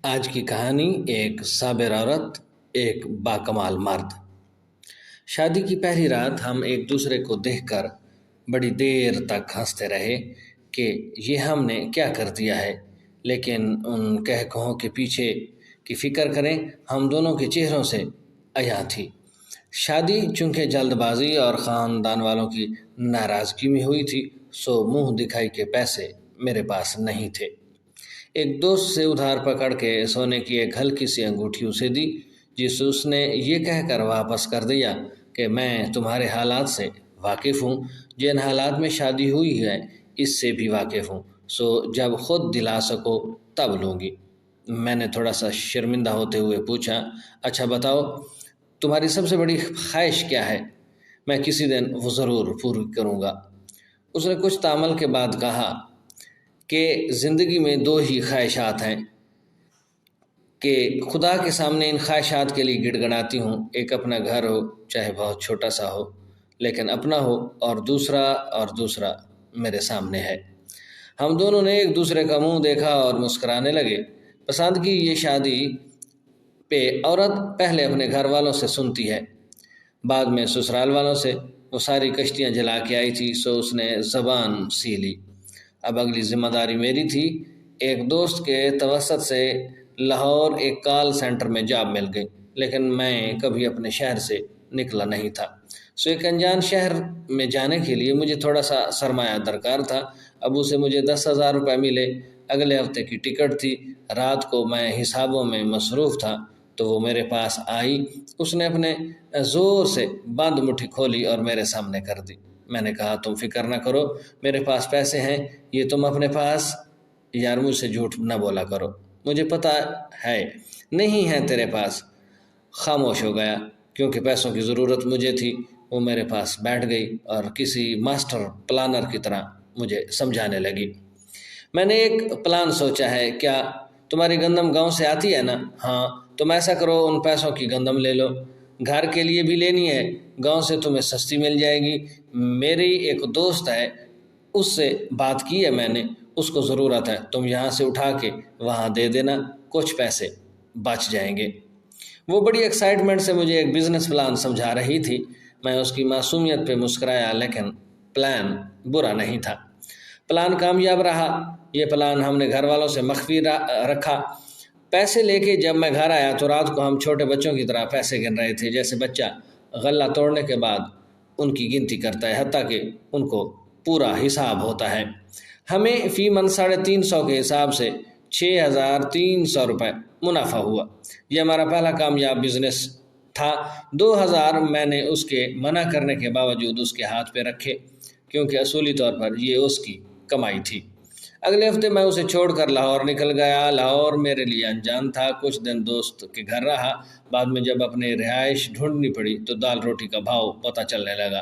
آج کی کہانی ایک صابر عورت ایک باکمال مرد۔ شادی کی پہلی رات ہم ایک دوسرے کو دیکھ کر بڑی دیر تک ہنستے رہے کہ یہ ہم نے کیا کر دیا ہے، لیکن ان کہہ کہوں کے پیچھے کی فکر کریں ہم دونوں کے چہروں سے عیاں تھی۔ شادی چونکہ جلد بازی اور خاندان والوں کی ناراضگی میں ہوئی تھی، سو منہ دکھائی کے پیسے میرے پاس نہیں تھے۔ ایک دوست سے ادھار پکڑ کے سونے کی ایک ہلکی سی انگوٹھی اسے دی، جس اس نے یہ کہہ کر واپس کر دیا کہ میں تمہارے حالات سے واقف ہوں، جن حالات میں شادی ہوئی ہے اس سے بھی واقف ہوں، سو جب خود دلا سکو تب لوں گی۔ میں نے تھوڑا سا شرمندہ ہوتے ہوئے پوچھا، اچھا بتاؤ تمہاری سب سے بڑی خواہش کیا ہے؟ میں کسی دن وہ ضرور پوری کروں گا۔ اس نے کچھ تامل کے بعد کہا کہ زندگی میں دو ہی خواہشات ہیں کہ خدا کے سامنے ان خواہشات کے لیے گڑ گڑاتی ہوں، ایک اپنا گھر ہو چاہے بہت چھوٹا سا ہو لیکن اپنا ہو، اور دوسرا میرے سامنے ہے۔ ہم دونوں نے ایک دوسرے کا منہ دیکھا اور مسکرانے لگے۔ پسند کی یہ شادی پہ عورت پہلے اپنے گھر والوں سے سنتی ہے، بعد میں سسرال والوں سے۔ وہ ساری کشتیاں جلا کے آئی تھی، سو اس نے زبان سی لی۔ اب اگلی ذمہ داری میری تھی۔ ایک دوست کے توسط سے لاہور ایک کال سینٹر میں جاب مل گئی، لیکن میں کبھی اپنے شہر سے نکلا نہیں تھا، سو ایک انجان شہر میں جانے کے لیے مجھے تھوڑا سا سرمایہ درکار تھا۔ ابو سے مجھے 10,000 روپے ملے، اگلے ہفتے کی ٹکٹ تھی۔ رات کو میں حسابوں میں مصروف تھا تو وہ میرے پاس آئی۔ اس نے اپنے زور سے بند مٹھی کھولی اور میرے سامنے کر دی۔ میں نے کہا، تم فکر نہ کرو، میرے پاس پیسے ہیں۔ یہ تم اپنے پاس؟ یار مجھ سے جھوٹ نہ بولا کرو، مجھے پتہ ہے نہیں ہے تیرے پاس۔ خاموش ہو گیا کیونکہ پیسوں کی ضرورت مجھے تھی۔ وہ میرے پاس بیٹھ گئی اور کسی ماسٹر پلانر کی طرح مجھے سمجھانے لگی۔ میں نے ایک پلان سوچا ہے، کیا تمہاری گندم گاؤں سے آتی ہے نا؟ ہاں، تم ایسا کرو ان پیسوں کی گندم لے لو، گھر کے لیے بھی لینی ہے، گاؤں سے تمہیں سستی مل جائے گی۔ میری ایک دوست ہے، اس سے بات کی ہے میں نے، اس کو ضرورت ہے، تم یہاں سے اٹھا کے وہاں دے دینا، کچھ پیسے بچ جائیں گے۔ وہ بڑی ایکسائٹمنٹ سے مجھے ایک بزنس پلان سمجھا رہی تھی۔ میں اس کی معصومیت پہ مسکرایا، لیکن پلان برا نہیں تھا۔ پلان کامیاب رہا۔ یہ پلان ہم نے گھر والوں سے مخفی رکھا۔ پیسے لے کے جب میں گھر آیا تو رات کو ہم چھوٹے بچوں کی طرح پیسے گن رہے تھے، جیسے بچہ غلہ توڑنے کے بعد ان کی گنتی کرتا ہے، حتیٰ کہ ان کو پورا حساب ہوتا ہے۔ ہمیں فی من 350 کے حساب سے 6,300 روپے منافع ہوا۔ یہ ہمارا پہلا کامیاب بزنس تھا۔ 2,000 میں نے اس کے منع کرنے کے باوجود اس کے ہاتھ پہ رکھے، کیونکہ اصولی طور پر یہ اس کی کمائی تھی۔ اگلے ہفتے میں اسے چھوڑ کر لاہور نکل گیا۔ لاہور میرے لیے انجان تھا۔ کچھ دن دوست کے گھر رہا، بعد میں جب اپنے رہائش ڈھونڈنی پڑی تو دال روٹی کا بھاؤ پتہ چلنے لگا۔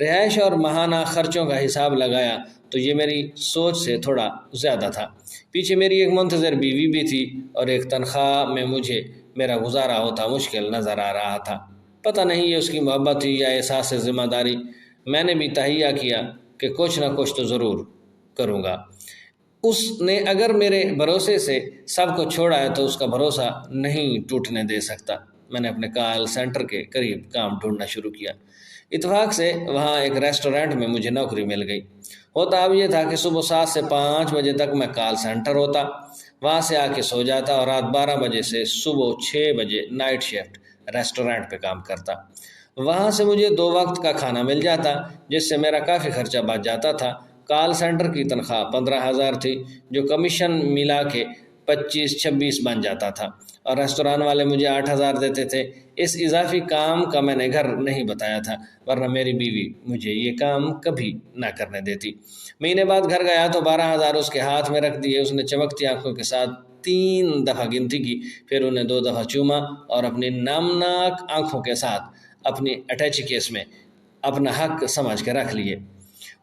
رہائش اور ماہانہ خرچوں کا حساب لگایا تو یہ میری سوچ سے تھوڑا زیادہ تھا۔ پیچھے میری ایک منتظر بیوی بھی تھی اور ایک تنخواہ میں مجھے میرا گزارا ہوتا مشکل نظر آ رہا تھا۔ پتہ نہیں یہ اس کی محبت تھی یا احساس ذمہ داری۔ میں نے بھی تہیہ کیا کہ کچھ نہ کچھ تو ضرور کروں گا۔ اس نے اگر میرے بھروسے سے سب کو چھوڑا ہے تو اس کا بھروسہ نہیں ٹوٹنے دے سکتا۔ میں نے اپنے کال سینٹر کے قریب کام ڈھونڈنا شروع کیا۔ اتفاق سے وہاں ایک ریسٹورینٹ میں مجھے نوکری مل گئی۔ ہوتا اب یہ تھا کہ صبح 7 سے 5 بجے تک میں کال سینٹر ہوتا، وہاں سے آ کے سو جاتا اور رات 12 بجے سے صبح 6 بجے نائٹ شفٹ ریسٹورینٹ پہ کام کرتا۔ وہاں سے مجھے 2 وقت کا کھانا مل جاتا، جس سے میرا کافی خرچہ بچ جاتا تھا۔ کال سینٹر کی تنخواہ 15,000 تھی، جو کمیشن ملا کے 25-26 بن جاتا تھا، اور ریستوران والے مجھے 8,000 دیتے تھے۔ اس اضافی کام کا میں نے گھر نہیں بتایا تھا، ورنہ میری بیوی مجھے یہ کام کبھی نہ کرنے دیتی۔ مہینے بعد گھر گیا تو 12,000 اس کے ہاتھ میں رکھ دیے۔ اس نے چمکتی آنکھوں کے ساتھ 3 دفعہ گنتی کی، پھر انہیں 2 دفعہ چوما اور اپنی نامناک آنکھوں کے ساتھ اپنی اٹیچی کیس میں اپنا حق سمجھ کے رکھ لیے۔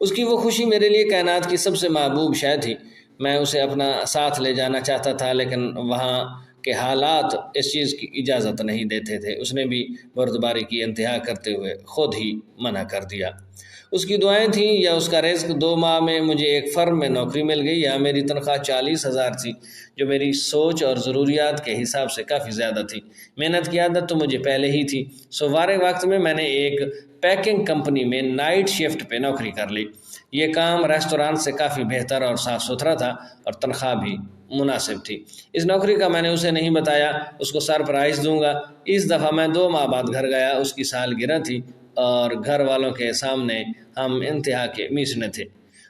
اس کی وہ خوشی میرے لیے کائنات کی سب سے محبوب شے تھی۔ میں اسے اپنا ساتھ لے جانا چاہتا تھا، لیکن وہاں کے حالات اس چیز کی اجازت نہیں دیتے تھے۔ اس نے بھی بردباری کی انتہا کرتے ہوئے خود ہی منع کر دیا۔ اس کی دعائیں تھیں یا اس کا رزق۔ 2 ماہ میں مجھے ایک فرم میں نوکری مل گئی۔ یہاں میری تنخواہ 40,000 تھی، جو میری سوچ اور ضروریات کے حساب سے کافی زیادہ تھی۔ محنت کی عادت تو مجھے پہلے ہی تھی، سو فارغ وقت میں نے ایک پیکنگ کمپنی میں نائٹ شفٹ پہ نوکری کر لی۔ یہ کام ریستوران سے کافی بہتر اور صاف ستھرا تھا اور تنخواہ بھی مناسب تھی۔ اس نوکری کا میں نے اسے نہیں بتایا، اس کو سرپرائز دوں گا۔ اس دفعہ میں 2 ماہ بعد گھر گیا، اس کی سالگرہ تھی اور گھر والوں کے سامنے ہم انتہا کے میچنے تھے۔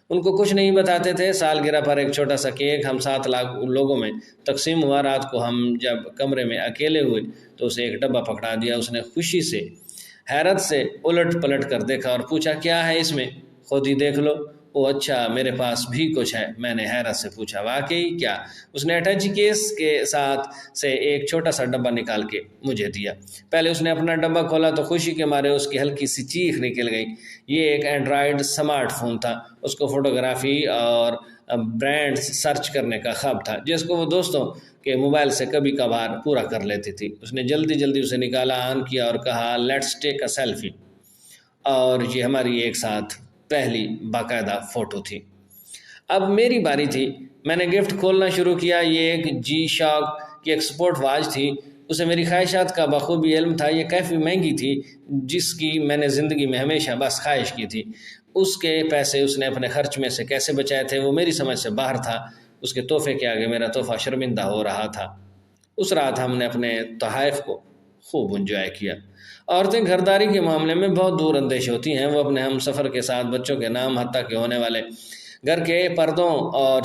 ان کو کچھ نہیں بتاتے تھے۔ سالگرہ پر ایک چھوٹا سا کیک ہم 7 لوگوں میں تقسیم ہوا۔ رات کو ہم جب کمرے میں اکیلے ہوئے تو اسے ایک ڈبہ پکڑا دیا۔ اس نے خوشی سے حیرت سے الٹ پلٹ کر دیکھا اور پوچھا کیا ہے اس میں؟ خود ہی دیکھ لو۔ او اچھا، میرے پاس بھی کچھ ہے، میں نے حیرت سے پوچھا۔ واقعی کیا؟ اس نے اٹیچی کیس کے ساتھ سے ایک چھوٹا سا ڈبہ نکال کے مجھے دیا۔ پہلے اس نے اپنا ڈبہ کھولا تو خوشی کے مارے اس کی ہلکی سی چیخ نکل گئی۔ یہ ایک اینڈرائڈ سمارٹ فون تھا۔ اس کو فوٹوگرافی اور برانڈز سرچ کرنے کا خواب تھا، جس کو وہ دوستوں کے موبائل سے کبھی کبھار پورا کر لیتی تھی۔ اس نے جلدی اسے نکالا، آن کیا اور کہا لیٹس ٹیک اے سیلفی، اور یہ ہماری ایک ساتھ پہلی باقاعدہ فوٹو تھی۔ اب میری باری تھی۔ میں نے گفٹ کھولنا شروع کیا۔ یہ ایک جی شاک کی ایکسپورٹ واچ تھی۔ اسے میری خواہشات کا بخوبی علم تھا۔ یہ کافی مہنگی تھی، جس کی میں نے زندگی میں ہمیشہ بس خواہش کی تھی۔ اس کے پیسے اس نے اپنے خرچ میں سے کیسے بچائے تھے وہ میری سمجھ سے باہر تھا۔ اس کے تحفے کے آگے میرا تحفہ شرمندہ ہو رہا تھا۔ اس رات ہم نے اپنے تحائف کو خوب انجوائے کیا۔ عورتیں گھرداری کے معاملے میں بہت دور اندیش ہوتی ہیں۔ وہ اپنے ہم سفر کے ساتھ بچوں کے نام، حتیٰ کہ ہونے والے گھر کے پردوں اور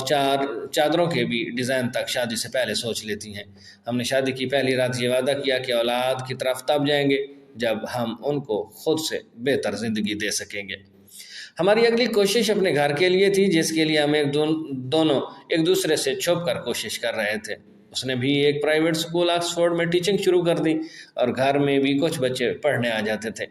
چادروں کے بھی ڈیزائن تک شادی سے پہلے سوچ لیتی ہیں۔ ہم نے شادی کی پہلی رات یہ وعدہ کیا کہ اولاد کی طرف تب جائیں گے جب ہم ان کو خود سے بہتر زندگی دے سکیں گے۔ ہماری اگلی کوشش اپنے گھر کے لیے تھی، جس کے لیے ہم دونوں ایک دوسرے سے چھپ کر کوشش کر رہے تھے۔ اس نے بھی ایک پرائیویٹ اسکول آکسفورڈ میں ٹیچنگ شروع کر دی اور گھر میں بھی کچھ بچے پڑھنے آ جاتے تھے۔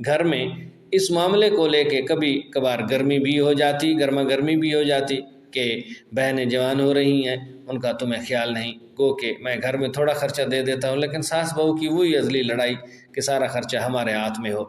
گھر میں اس معاملے کو لے کے کبھی کبھار گرما گرمی بھی ہو جاتی کہ بہنیں جوان ہو رہی ہیں، ان کا تمہیں خیال نہیں۔ گو کہ میں گھر میں تھوڑا خرچہ دے دیتا ہوں، لیکن ساس بہو کی وہی ازلی لڑائی کہ سارا خرچہ ہمارے ہاتھ میں ہو۔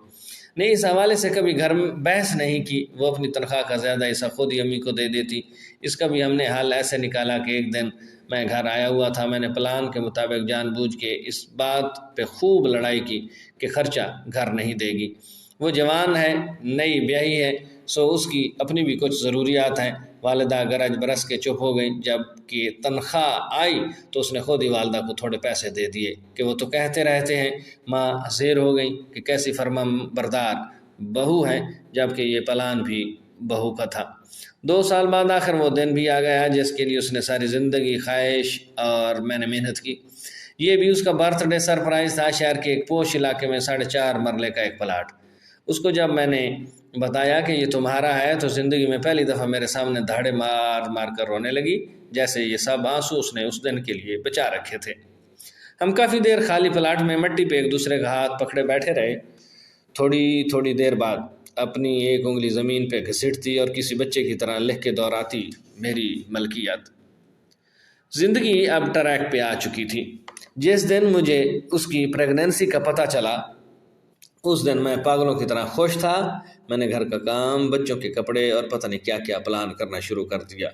نہیں، اس حوالے سے کبھی گھر میں بحث نہیں کی۔ وہ اپنی تنخواہ کا زیادہ حصہ خود ہی امی کو دے دیتی۔ اس کا بھی ہم نے حل ایسے نکالا کہ ایک دن میں گھر آیا ہوا تھا۔ میں نے پلان کے مطابق جان بوجھ کے اس بات پہ خوب لڑائی کی کہ خرچہ گھر نہیں دے گی۔ وہ جوان ہے، نئی بیاہی ہے، سو اس کی اپنی بھی کچھ ضروریات ہیں۔ والدہ گرج برس کے چپ ہو گئی۔ جب کہ تنخواہ آئی تو اس نے خود ہی والدہ کو تھوڑے پیسے دے دیے کہ وہ تو کہتے رہتے ہیں۔ ماں حسیر ہو گئی کہ کیسی فرما بردار بہو ہے، جبکہ یہ پلان بھی بہو کا تھا۔ 2 سال بعد آخر وہ دن بھی آ گیا جس کے لیے اس نے ساری زندگی خواہش اور میں نے محنت کی۔ یہ بھی اس کا برتھ ڈے سرپرائز تھا۔ شہر کے ایک پوش علاقے میں 4.5 مرلے کا ایک پلاٹ۔ اس کو جب میں نے بتایا کہ یہ تمہارا ہے تو زندگی میں پہلی دفعہ میرے سامنے دھاڑے مار مار کر رونے لگی، جیسے یہ سب آنسو اس نے اس دن کے لیے بچا رکھے تھے۔ ہم کافی دیر خالی پلاٹ میں مٹی پہ ایک دوسرے کا ہاتھ پکڑے بیٹھے رہے۔ تھوڑی دیر بعد اپنی ایک انگلی زمین پہ گھسیٹتی اور کسی بچے کی طرح لکھ کے دہراتی میری ملکیت۔ زندگی اب ٹریک پہ آ چکی تھی۔ جس دن مجھے اس کی پریگننسی کا پتہ چلا اس دن میں پاگلوں کی طرح خوش تھا۔ میں نے گھر کا کام، بچوں کے کپڑے اور پتہ نہیں کیا کیا پلان کرنا شروع کر دیا۔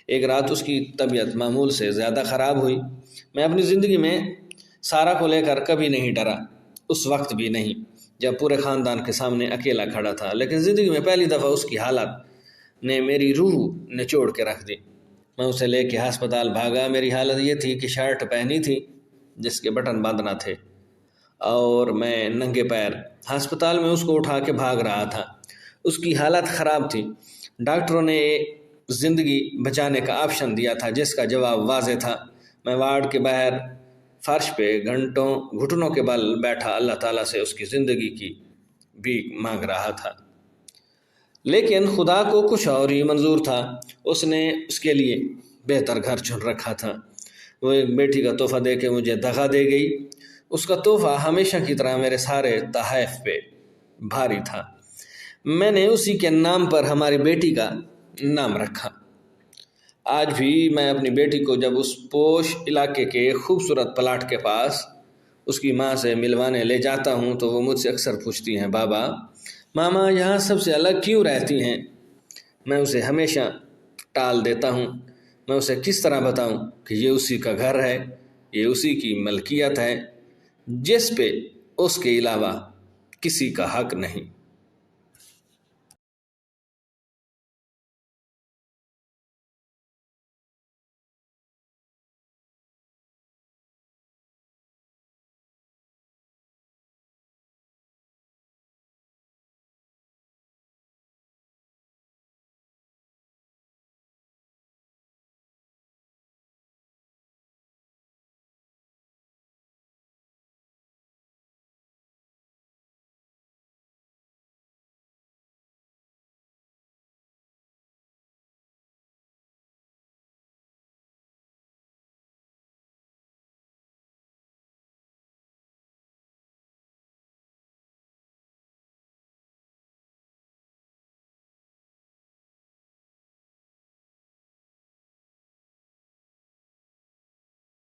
ایک رات اس کی طبیعت معمول سے زیادہ خراب ہوئی۔ میں اپنی زندگی میں سارا کو لے کر کبھی نہیں ڈرا، اس وقت بھی نہیں جب پورے خاندان کے سامنے اکیلا کھڑا تھا، لیکن زندگی میں پہلی دفعہ اس کی حالت نے میری روح نچوڑ کے رکھ دی۔ میں اسے لے کے ہسپتال بھاگا۔ میری حالت یہ تھی کہ شرٹ پہنی تھی جس کے بٹن بند نہ تھے اور میں ننگے پیر ہسپتال میں اس کو اٹھا کے بھاگ رہا تھا۔ اس کی حالت خراب تھی۔ ڈاکٹروں نے زندگی بچانے کا آپشن دیا تھا جس کا جواب واضح تھا۔ میں وارڈ کے باہر فرش پہ گھٹنوں کے بل بیٹھا اللہ تعالیٰ سے اس کی زندگی کی بھیک مانگ رہا تھا، لیکن خدا کو کچھ اور ہی منظور تھا۔ اس نے اس کے لیے بہتر گھر چن رکھا تھا۔ وہ ایک بیٹی کا تحفہ دے کے مجھے دغا دے گئی۔ اس کا تحفہ ہمیشہ کی طرح میرے سارے تحائف پہ بھاری تھا۔ میں نے اسی کے نام پر ہماری بیٹی کا نام رکھا۔ آج بھی میں اپنی بیٹی کو جب اس پوش علاقے کے خوبصورت پلاٹ کے پاس اس کی ماں سے ملوانے لے جاتا ہوں تو وہ مجھ سے اکثر پوچھتی ہیں، بابا، ماما یہاں سب سے الگ کیوں رہتی ہیں؟ میں اسے ہمیشہ ٹال دیتا ہوں میں اسے کس طرح بتاؤں کہ یہ اسی کا گھر ہے، یہ اسی کی ملکیت ہے، جس پہ اس کے علاوہ کسی کا حق نہیں۔